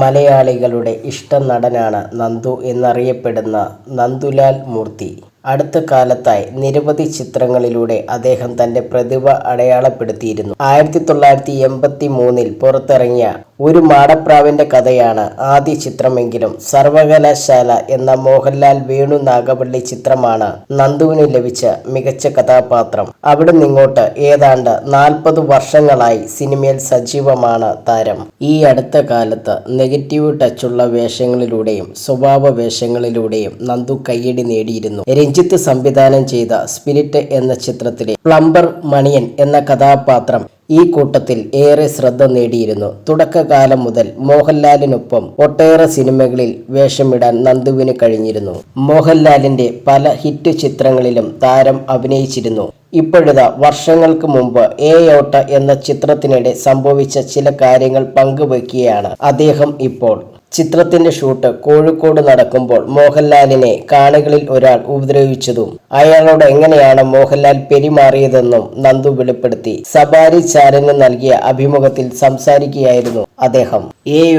മലയാളികളുടെ ഇഷ്ടനടനാണ് നന്ദു എന്നറിയപ്പെടുന്ന നന്ദുലാൽ മൂർത്തി. അടുത്ത കാലത്തായി നിരവധി ചിത്രങ്ങളിലൂടെ അദ്ദേഹം തന്റെ പ്രതിഭ അടയാളപ്പെടുത്തിയിരുന്നു. 1983 പുറത്തിറങ്ങിയ ഒരു മാടപ്രാവിന്റെ കഥയാണ് ആദ്യ ചിത്രമെങ്കിലും സർവകലാശാല എന്ന മോഹൻലാൽ വേണു നാഗവള്ളി ചിത്രമാണ് നന്ദുവിന് ലഭിച്ച മികച്ച കഥാപാത്രം. അവിടെ നിങ്ങോട്ട് ഏതാണ്ട് 40 വർഷങ്ങളായി സിനിമയിൽ സജീവമാണ് താരം. ഈ അടുത്ത കാലത്ത് നെഗറ്റീവ് ടച്ചുള്ള വേഷങ്ങളിലൂടെയും സ്വഭാവ വേഷങ്ങളിലൂടെയും നന്ദു കയ്യടി നേടിയിരുന്നു. രഞ്ജിത്ത് സംവിധാനം ചെയ്ത സ്പിരിറ്റ് എന്ന ചിത്രത്തിലെ പ്ലംബർ മണിയൻ എന്ന കഥാപാത്രം ഈ കൂട്ടത്തിൽ ഏറെ ശ്രദ്ധ നേടിയിരുന്നു. തുടക്കകാലം മുതൽ മോഹൻലാലിനൊപ്പം ഒട്ടേറെ സിനിമകളിൽ വേഷമിടാൻ നന്ദുവിന് കഴിഞ്ഞിരുന്നു. മോഹൻലാലിന്റെ പല ഹിറ്റ് ചിത്രങ്ങളിലും താരം അഭിനയിച്ചിരുന്നു. ഇപ്പോഴിതാ വർഷങ്ങൾക്ക് മുമ്പ് ഓട്ട എന്ന ചിത്രത്തിനിടെ സംഭവിച്ച ചില കാര്യങ്ങൾ പങ്കുവയ്ക്കുകയാണ് അദ്ദേഹം ഇപ്പോൾ. ചിത്രത്തിന്റെ ഷൂട്ട് കോഴിക്കോട് നടക്കുമ്പോൾ മോഹൻലാലിനെ കാണികളിൽ ഒരാൾ ഉപദ്രവിച്ചതും അയാളോട് എങ്ങനെയാണ് മോഹൻലാൽ പെരുമാറിയതെന്നും നന്ദു വെളിപ്പെടുത്തി. സബാരി ചാനലിന് നൽകിയ അഭിമുഖത്തിൽ സംസാരിക്കുകയായിരുന്നു അദ്ദേഹം.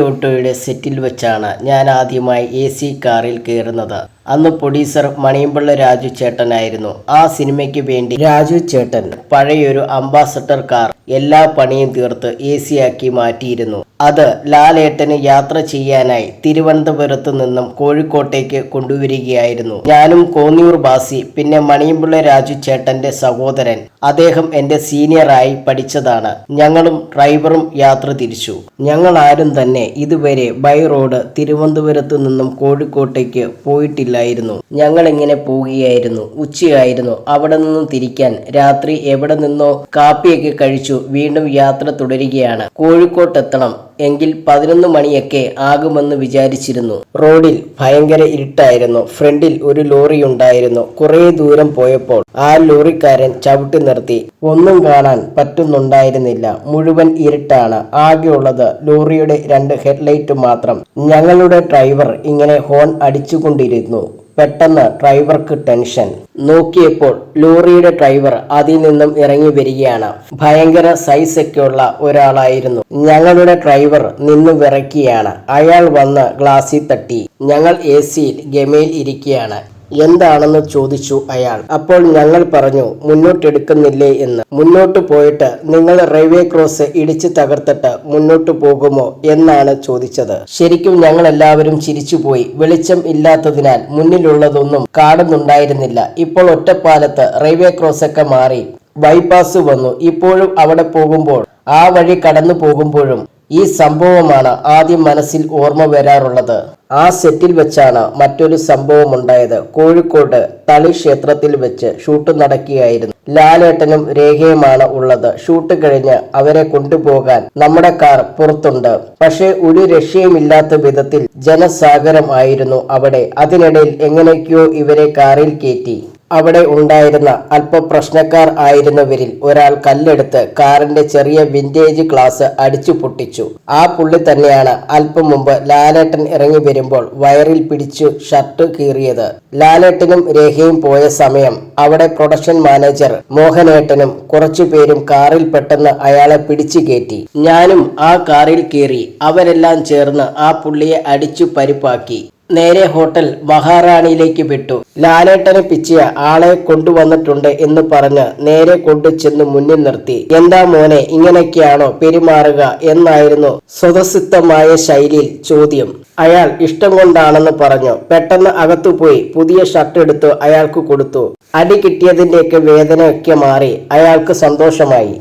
ഓട്ടോയുടെ സെറ്റിൽ വെച്ചാണ് ഞാൻ ആദ്യമായി AC കാറിൽ കയറുന്നത്. അന്ന് പ്രൊഡ്യൂസർ മണിയമ്പിള്ള രാജു ചേട്ടനായിരുന്നു. ആ സിനിമയ്ക്ക് വേണ്ടി രാജു ചേട്ടൻ പഴയൊരു അംബാസഡർ കാർ എല്ലാ പണിയും തീർത്ത് AC ആക്കി മാറ്റിയിരുന്നു. അത് ലാലേട്ടന് യാത്ര ചെയ്യാനായി തിരുവനന്തപുരത്ത് നിന്നും കോഴിക്കോട്ടേക്ക് കൊണ്ടുവരികയായിരുന്നു. ഞാനും കോന്നിയൂർ ബാസി, പിന്നെ മണിയമ്പിള്ള രാജു ചേട്ടന്റെ സഹോദരൻ, അദ്ദേഹം എന്റെ സീനിയറായി പഠിച്ചതാണ്. ഞങ്ങളും ഡ്രൈവറും യാത്ര തിരിച്ചു. ഞങ്ങൾ ആരും തന്നെ ഇതുവരെ ബൈ റോഡ് തിരുവനന്തപുരത്ത് നിന്നും കോഴിക്കോട്ടേക്ക് പോയിട്ടില്ലായിരുന്നു. ഞങ്ങൾ ഇങ്ങനെ പോവുകയായിരുന്നു. ഉച്ചയായിരുന്നു. അവിടെ നിന്നും തിരിക്കാൻ രാത്രി എവിടെ നിന്നോ കാപ്പിയൊക്കെ കഴിച്ചു വീണ്ടും യാത്ര തുടരുകയാണ്. കോഴിക്കോട്ടെത്തണം എങ്കിൽ 11 മണിയൊക്കെ ആകുമെന്ന് വിചാരിച്ചിരുന്നു. റോഡിൽ ഭയങ്കര ഇരുട്ടായിരുന്നു. ഫ്രണ്ടിൽ ഒരു ലോറി ഉണ്ടായിരുന്നു. കുറെ ദൂരം പോയപ്പോൾ ആ ലോറിക്കാരൻ ചവിട്ടി നിർത്തി. ഒന്നും കാണാൻ പറ്റുന്നുണ്ടായിരുന്നില്ല. മുഴുവൻ ഇരുട്ടാണ്. ആകെയുള്ളത് ലോറിയുടെ 2 ഹെഡ്ലൈറ്റ് മാത്രം. ഞങ്ങളുടെ ഡ്രൈവർ ഇങ്ങനെ ഹോൺ അടിച്ചുകൊണ്ടിരുന്നു. പെട്ടെന്ന് ഡ്രൈവർക്ക് ടെൻഷൻ. നോക്കിയപ്പോൾ ലോറിയുടെ ഡ്രൈവർ അതിൽ നിന്നും ഇറങ്ങി വരികയാണ്. ഭയങ്കര സൈസൊക്കെയുള്ള ഒരാളായിരുന്നു. ഞങ്ങളുടെ ഡ്രൈവർ നിന്ന് വിറയ്ക്കുകയാണ്. അയാൾ വന്ന് ഗ്ലാസ്സിൽ തട്ടി. ഞങ്ങൾ AC-യിൽ ഗമയിൽ ഇരിക്കുകയാണ്. എന്താണെന്ന് ചോദിച്ചു അയാൾ. അപ്പോൾ ഞങ്ങൾ പറഞ്ഞു മുന്നോട്ടെടുക്കുന്നില്ലേ എന്ന്. മുന്നോട്ട് പോയിട്ട് നിങ്ങൾ റെയിൽവേ ക്രോസ് ഇടിച്ച് തകർത്തിട്ട് മുന്നോട്ട് പോകുമോ എന്നാണ് ചോദിച്ചത്. ശരിക്കും ഞങ്ങൾ എല്ലാവരും ചിരിച്ചുപോയി. വെളിച്ചം ഇല്ലാത്തതിനാൽ മുന്നിലുള്ളതൊന്നും കാണുന്നുണ്ടായിരുന്നില്ല. ഇപ്പോൾ ഒറ്റപ്പാലത്ത് റെയിൽവേ ക്രോസ് ഒക്കെ മാറി ബൈപ്പാസ് വന്നു. ഇപ്പോഴും അവിടെ പോകുമ്പോൾ ആ വഴി കടന്നു പോകുമ്പോഴും ഈ സംഭവമാണ് ആദ്യം മനസ്സിൽ ഓർമ്മ വരാറുള്ളത്. ആ സെറ്റിൽ വെച്ചാണ് മറ്റൊരു സംഭവം ഉണ്ടായത്. കോഴിക്കോട് തളി ക്ഷേത്രത്തിൽ വെച്ച് ഷൂട്ട് നടക്കുകയായിരുന്നു. ലാലേട്ടനും രേഖയുമാണ് ഉള്ളത്. ഷൂട്ട് കഴിഞ്ഞ് അവരെ കൊണ്ടുപോകാൻ നമ്മുടെ കാർ പുറത്തുണ്ട്. പക്ഷേ ഒരു രക്ഷയുമില്ലാത്ത വിധത്തിൽ ജനസാഗരം ആയിരുന്നു അവിടെ. അതിനിടയിൽ എങ്ങനെയൊക്കെയോ ഇവരെ കാറിൽ കയറ്റി. അവിടെ ഉണ്ടായിരുന്ന അല്പ പ്രശ്നക്കാർ ആയിരുന്നവരിൽ ഒരാൾ കല്ലെടുത്ത് കാറിന്റെ ചെറിയ വിന്റേജ് ഗ്ലാസ് അടിച്ചു പൊട്ടിച്ചു. ആ പുള്ളി തന്നെയാണ് അല്പം മുമ്പ് ലാലേട്ടൻ ഇറങ്ങി വരുമ്പോൾ വയറിൽ പിടിച്ചു ഷർട്ട് കീറിയത്. ലാലേട്ടനും രേഖയും പോയ സമയം അവിടെ പ്രൊഡക്ഷൻ മാനേജർ മോഹനേട്ടനും കുറച്ചു പേരും കാറിൽ പെട്ടെന്ന് അയാളെ പിടിച്ചു കയറ്റി. ഞാനും ആ കാറിൽ കയറി. അവരെല്ലാം ചേർന്ന് ആ പുള്ളിയെ അടിച്ചു പരിപ്പാക്കി. നേരെ ഹോട്ടൽ മഹാറാണിയിലേക്ക് വിട്ടു. ലാലേട്ടനെ പിച്ചിയ ആളെ കൊണ്ടുവന്നിട്ടുണ്ട് എന്ന് പറഞ്ഞ് നേരെ കൊണ്ടു ചെന്ന് മുന്നിൽ നിർത്തി. എന്താ മോനെ ഇങ്ങനെയൊക്കെയാണോ പെരുമാറുക എന്നായിരുന്നു സ്വതസിദ്ധമായ ശൈലിയിൽ ചോദ്യം. അയാൾ ഇഷ്ടം കൊണ്ടാണെന്ന് പറഞ്ഞു. പെട്ടെന്ന് അകത്തുപോയി പുതിയ ഷർട്ട് എടുത്തു അയാൾക്ക് കൊടുത്തു. അടി കിട്ടിയതിന്റെയൊക്കെ വേദനയൊക്കെ മാറി. അയാൾക്ക് സന്തോഷമായി.